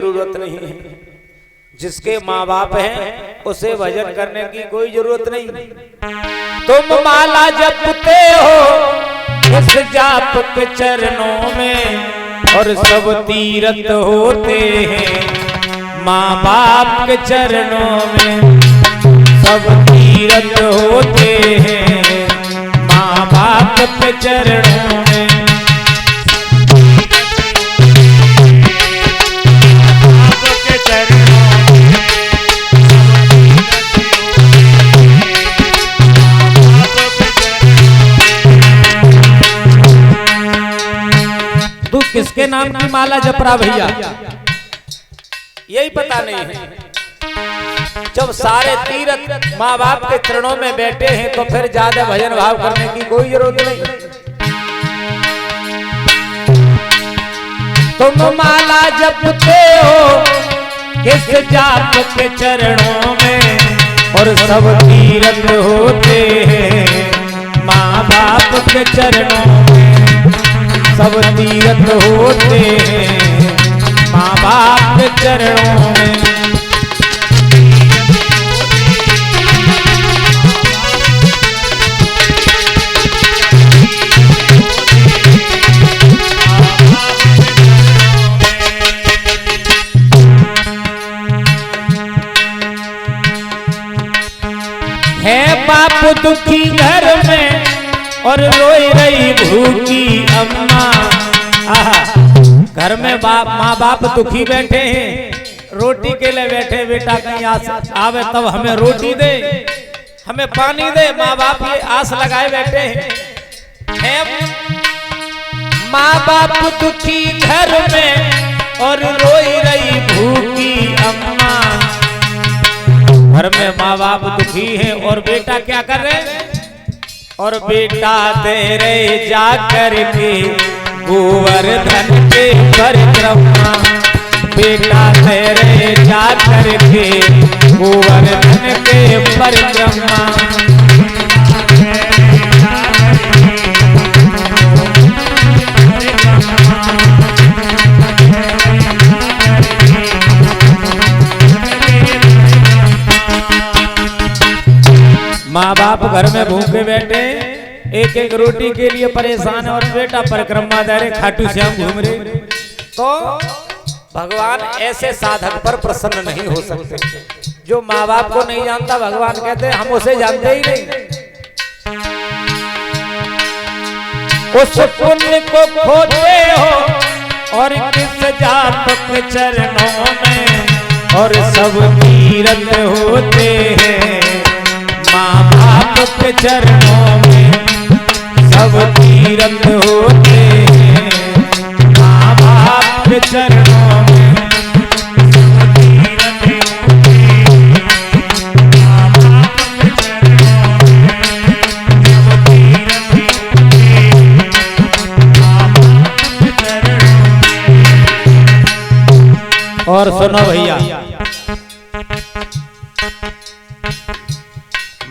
जरूरत नहीं है। जिसके माँ बाप हैं उसे भजन करने की कोई जरूरत नहीं। तुम माला जपते हो इस जाप के चरणों में और सब तीरथ होते हैं माँ बाप के चरणों में। सब तीरथ होते हैं माँ बाप के चरणों में। तू किसके नाम की माला जप रहा भैया यही पता नहीं है। जब सारे तीरथ माँ बाप के चरणों में बैठे हैं तो फिर ज्यादा भजन भाव करने की कोई जरूरत नहीं। तुम माला जपते हो किस जाप के चरणों में और सब तीरथ होते हैं माँ बाप के चरणों में। सब तीरथ होते हैं माँ बाप के चरणों में। है बाप दुखी घर में और रोई रही भूखी अम्मा। घर में माँ बाप दुखी बैठे हैं रोटी के लिए बैठे। बेटा कहीं आवे तब हमें रोटी दे हमें पानी दे। माँ बाप ये आस लगाए बैठे हैं। माँ बाप दुखी घर में और रोई रही भूखी अम्मा। घर में माँ बाप दुखी है और बेटा क्या कर रहे हैं। और बेटा तेरे जा करके गोवर्धन के परिक्रमा। बेटा तेरे जा करके गोवर्धन के परिक्रमा। माँ बाप घर में भूखे बैठे एक एक रोटी के लिए परेशान है और बेटा परिक्रमा दे रहे खाटू श्याम घूम रहे। तो भगवान ऐसे साधक पर प्रसन्न नहीं हो सकते। जो माँ बाप को नहीं जानता भगवान कहते हम उसे जानते ही नहीं। उस पुण्य को खोते हो और किस जाप के चरणों में और सब तीरथ होते हैं माँ बाप के चरणों में। सब तीरथ होते हैं माँ बाप के चरणों में। और सुनो भैया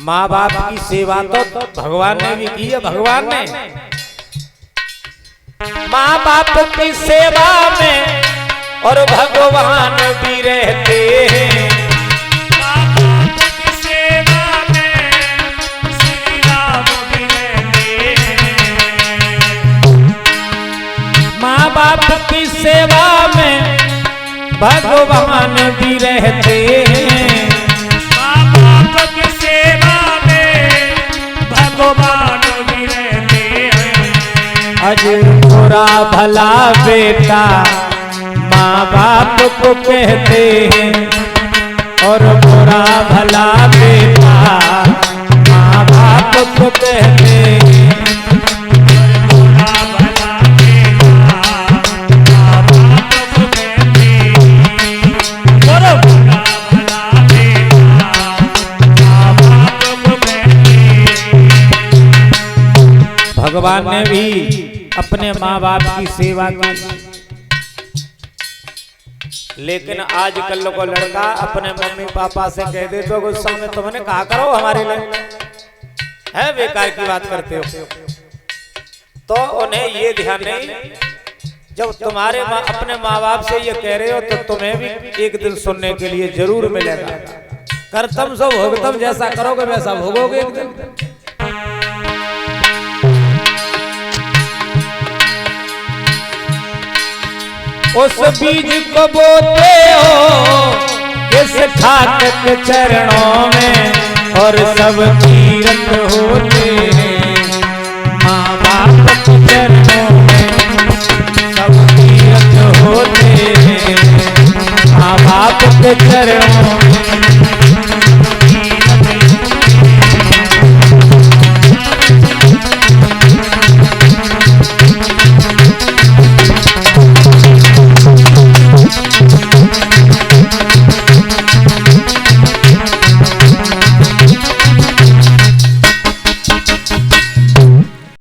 माँ बाप की सेवा तो भगवान ने भी की है। भगवान ने माँ बाप की सेवा में और भगवान भी रहते हैं। माँ बाप की सेवा में श्री राम भी रहते हैं। माँ बाप की सेवा में भगवान भी रहते हैं। माँ बाप की सेवा भगवान भी रहते हैं। अज बुरा भला बेटा माँ बाप को कहते हैं और बुरा भला बेटा माँ बाप को कहते हैं। बुरा भला बेटा माँ बाप को कहते हैं। बुरा भला बेटा माँ बाप को कहते हैं। भगवान ने भी अपने माँ बाप की सेवा की। लेकिन आजकल को लड़का अपने मम्मी पापा से कह दे तो गुस्सा में तुमने कहा करो हमारे लिए है बेकार की बात करते हो। तो उन्हें ये ध्यान नहीं जब तुम्हारे अपने माँ बाप से ये कह रहे हो तो तुम्हें भी एक दिन सुनने के लिए जरूर मिलेगा। कर्तम सो भोगतम, जैसा करोगे वैसा भोगोगे एक दिन। उस बीज को बोते हो इस ठाक के चरणों में और सब तीरथ होते हैं माँ बाप के चरणों में, सब तीरथ होते हैं माँ बाप के चरणों